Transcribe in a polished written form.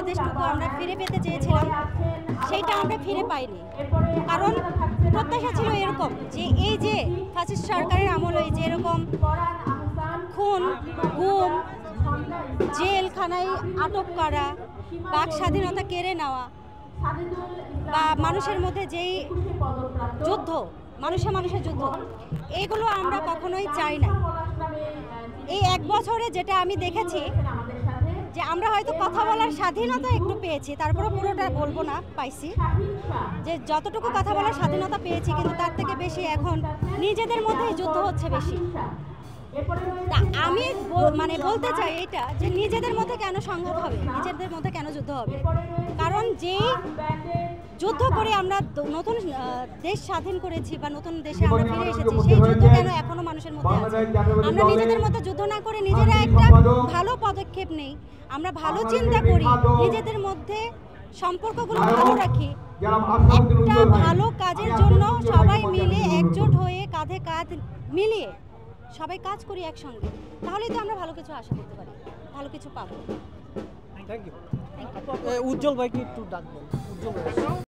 বাংলাদেশটুকু আমরা ফিরে পেতে চেয়েছিলাম, সেইটা আমরা ফিরে পাইনি। কারণ প্রত্যাশা ছিল এরকম যে এই যে ফ্যাসিস্ট সরকারের আমলে যে এরকম খুন, গুম, জেলখানায় আটক করা, বাক স্বাধীনতা কেড়ে নেওয়া বা মানুষের মধ্যে যেই যুদ্ধ, মানুষের যুদ্ধ, এগুলো আমরা কখনোই চাই না। এই 1 বছরে যেটা আমি দেখেছি যে আমরা হয়তো কথা বলার স্বাধীনতা একটু পেয়েছি, তারপরে পুরোটা বলবো না পাইছি, যে যতটুকু কথা বলার স্বাধীনতা পেয়েছি কিন্তু তার থেকে বেশি এখন নিজেদের মধ্যেই যুদ্ধ হচ্ছে বেশি। তা আমি বলতে চাই এটা যে নিজেদের মধ্যে কেন সংঘাত হবে, নিজেদের মধ্যে কেন যুদ্ধ হবে? কারণ যেই যুদ্ধ করে আমরা নতুন দেশ স্বাধীন করেছি বা নতুন দেশে আমরা ফিরে এসেছি, সেই যুদ্ধ কেন এখনো মানুষের মধ্যে আছে? আমরা নিজেদের মধ্যে যুদ্ধ না করে নিজেরা একটা ভালো পদক্ষেপ নেই, আমরা ভালো চিন্তা করি, নিজেদের মধ্যে সম্পর্কগুলো ভালো রাখি, একটা ভালো কাজের জন্য সবাই মিলে একজোট হয়ে কাঁধে কাঁধ মিলিয়ে সবাই কাজ করি একসঙ্গে, তাহলেই তো আমরা ভালো কিছু আশা করতে পারি, ভালো কিছু পাবো। Thank you. উজ্জ্বল ভাইকে একটু ডাকবেন। উজ্জ্বল ভাই।